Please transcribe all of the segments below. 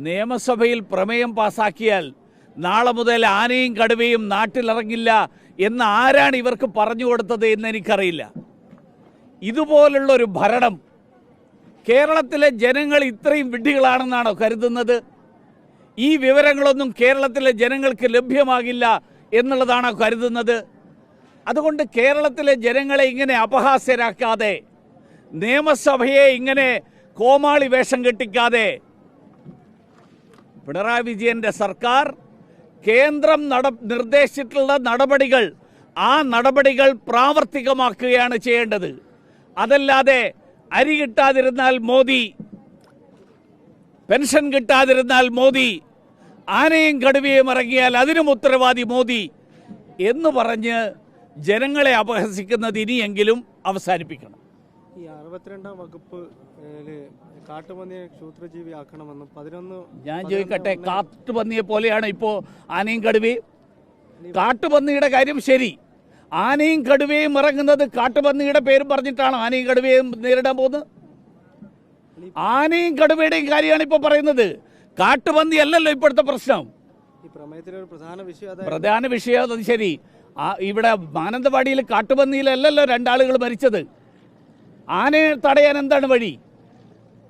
നിയമസഭയിൽ പ്രമേയം പാസാക്കിയാൽ നാളെ മുതൽ ആനയും കടുവയും നാട്ടിലിറങ്ങില്ല എന്ന് ആരാണ് ഇവർക്ക് പറഞ്ഞു കൊടുത്തത് എന്ന് എനിക്കറിയില്ല. ഇതുപോലുള്ളൊരു ഭരണം കേരളത്തിലെ ജനങ്ങൾ ഇത്രയും വിഡ്ഢികളാണെന്നാണോ കരുതുന്നത്? ഈ വിവരങ്ങളൊന്നും കേരളത്തിലെ ജനങ്ങൾക്ക് ലഭ്യമാകില്ല എന്നുള്ളതാണോ കരുതുന്നത്? അതുകൊണ്ട് കേരളത്തിലെ ജനങ്ങളെ ഇങ്ങനെ അപഹാസ്യരാക്കാതെ, നിയമസഭയെ ഇങ്ങനെ കോമാളി വേഷം കെട്ടിക്കാതെ പിണറായി വിജയൻ്റെ സർക്കാർ കേന്ദ്രം നിർദ്ദേശിച്ചിട്ടുള്ള നടപടികൾ, ആ നടപടികൾ പ്രാവർത്തികമാക്കുകയാണ് ചെയ്യേണ്ടത്. അതല്ലാതെ അരി കിട്ടാതിരുന്നാൽ മോദി, പെൻഷൻ കിട്ടാതിരുന്നാൽ മോദി, ആനയും കടുവയും ഇറങ്ങിയാൽ അതിനും ഉത്തരവാദി മോദി എന്ന് പറഞ്ഞ് ജനങ്ങളെ അപഹസിക്കുന്നത് ഇനിയെങ്കിലും അവസാനിപ്പിക്കണം. ഈ 62-ാം വകുപ്പ് കാട്ടുപന്നിയെ ക്ഷൂദ്രജീവിയാക്കണമെന്നും 11 ഞാൻ ചോദിക്കട്ടെ, കാട്ടുപന്നിയെ പോലെയാണ് ഇപ്പോൾ ആനയും കടുവയും? കാട്ടുപന്നിയുടെ കാര്യം ശരി, ആനയും കടുവയും ഇറങ്ങുന്നത് കാട്ടുപന്നിയുടെ പേരും പറഞ്ഞിട്ടാണ് ആനയും കടുവയും നേരിടാൻ പോകുന്നത്. ആനയും കടുവയുടെയും കാര്യമാണ് ഇപ്പോൾ പറയുന്നത്, കാട്ടുപന്നി അല്ലല്ലോ ഇപ്പോഴത്തെ പ്രശ്നം. പ്രധാന വിഷയം അത് ശരി. ഇവിടെ മാനന്തവാടിയിൽ കാട്ടുപന്നിയിലല്ലല്ലോ 2 ആളുകൾ മരിച്ചത്. ആനയെ തടയാൻ എന്താണ് വഴി?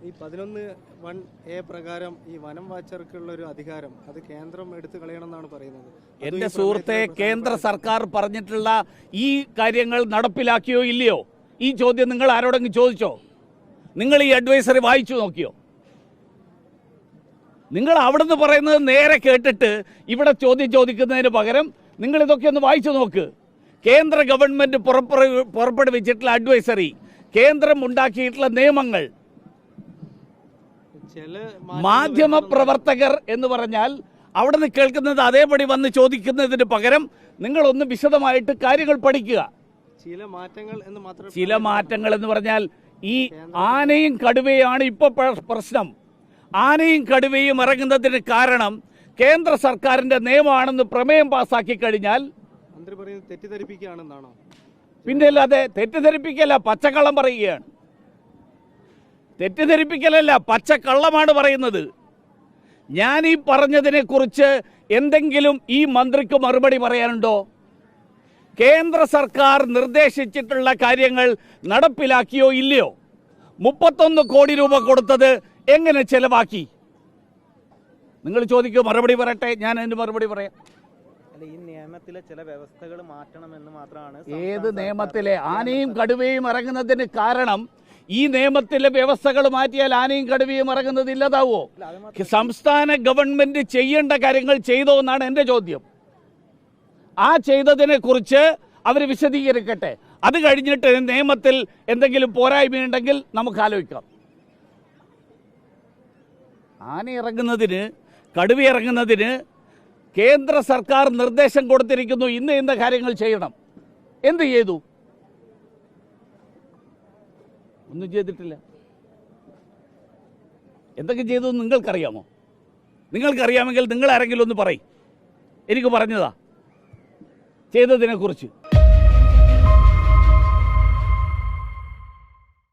ഈ 11(1)(a) പ്രകാരം ഈ വനം വാച്ചർക്കുള്ള ഒരു അധികാരം അത് കേന്ദ്രം എടുത്തു കളയണമെന്നാണ് പറയുന്നത്. എന്റെ സുഹൃത്തെ, കേന്ദ്ര സർക്കാർ പറഞ്ഞിട്ടുള്ള ഈ കാര്യങ്ങൾ നടപ്പിലാക്കിയോ ഇല്ലയോ? ഈ ചോദ്യം നിങ്ങൾ ആരോടെങ്കിലും ചോദിച്ചോ? നിങ്ങൾ ഈ അഡ്വൈസറി വായിച്ചു നോക്കിയോ? നിങ്ങൾ അവിടുന്ന് പറയുന്നത് നേരെ കേട്ടിട്ട് ഇവിടെ ചോദ്യം ചോദിക്കുന്നതിന് പകരം നിങ്ങൾ ഇതൊക്കെ ഒന്ന് വായിച്ചു നോക്ക്. കേന്ദ്ര ഗവൺമെന്റ് പുറപ്പെടുവിച്ചിട്ടുള്ള അഡ്വൈസറി, കേന്ദ്രം ഉണ്ടാക്കിയിട്ടുള്ള നിയമങ്ങൾ. മാധ്യമ പ്രവർത്തകർ എന്ന് പറഞ്ഞാൽ അവിടുന്ന് കേൾക്കുന്നത് അതേപടി വന്ന് ചോദിക്കുന്നതിന് പകരം നിങ്ങളൊന്ന് വിശദമായിട്ട് കാര്യങ്ങൾ പഠിക്കുക. ചില മാറ്റങ്ങൾ എന്ന് പറഞ്ഞാൽ ഈ ആനയും കടുവയാണ് ഇപ്പോൾ പ്രശ്നം. ആനയും കടുവയും ഇറങ്ങുന്നതിന് കാരണം കേന്ദ്ര സർക്കാരിന്റെ നിയമമാണെന്ന് പ്രമേയം പാസാക്കി കഴിഞ്ഞാൽ തെറ്റിദ്ധരിപ്പിക്കുകയാണെന്നാണോ? പിന്നെ അല്ലാതെ തെറ്റിദ്ധരിപ്പിക്കല്ല, പച്ചക്കള്ളം പറയുകയാണ്. തെറ്റിദ്ധരിപ്പിക്കലല്ല, പച്ചക്കള്ളമാണ് പറയുന്നത്. ഞാൻ ഈ പറഞ്ഞതിനെ കുറിച്ച് എന്തെങ്കിലും ഈ മന്ത്രിക്ക് മറുപടി പറയാനുണ്ടോ? കേന്ദ്ര സർക്കാർ നിർദ്ദേശിച്ചിട്ടുള്ള കാര്യങ്ങൾ നടപ്പിലാക്കിയോ ഇല്ലയോ? 31 കോടി രൂപ കൊടുത്തത് എങ്ങനെ ചെലവാക്കി? നിങ്ങൾ ചോദിക്കൂ, മറുപടി പറയട്ടെ, ഞാൻ അതിന് മറുപടി പറയാം. ഈ നിയമത്തിലെ ചില വ്യവസ്ഥകൾ മാറ്റണമെന്ന് മാത്രമാണ്. ഏത് നിയമത്തിലെ? ആനയും കടുവയും ഇറങ്ങുന്നതിന് കാരണം ഈ നിയമത്തിലെ വ്യവസ്ഥകൾ മാറ്റിയാൽ ആനയും കടുവയും ഇറങ്ങുന്നത് ഇല്ലാതാവോ? സംസ്ഥാന ഗവൺമെന്റ് ചെയ്യേണ്ട കാര്യങ്ങൾ ചെയ്തോ എന്നാണ് എൻ്റെ ചോദ്യം. ആ ചെയ്തതിനെ കുറിച്ച് അവർ വിശദീകരിക്കട്ടെ. അത് കഴിഞ്ഞിട്ട് നിയമത്തിൽ എന്തെങ്കിലും പോരായ്മയുണ്ടെങ്കിൽ നമുക്ക് ആലോചിക്കാം. ആന ഇറങ്ങുന്നതിന്, കടുവ ഇറങ്ങുന്നതിന് കേന്ദ്ര സർക്കാർ നിർദ്ദേശം കൊടുത്തിരിക്കുന്നു, ഇന്ന കാര്യങ്ങൾ ചെയ്യണം. എന്ത് ചെയ്തു? ഒന്നും ചെയ്തിട്ടില്ല. എന്തൊക്കെ ചെയ്തു നിങ്ങൾക്കറിയാമോ? നിങ്ങൾക്കറിയാമെങ്കിൽ നിങ്ങൾ ആരെങ്കിലും ഒന്ന് പറയും. എനിക്ക് പറഞ്ഞതാ ചെയ്തതിനെ കുറിച്ച്.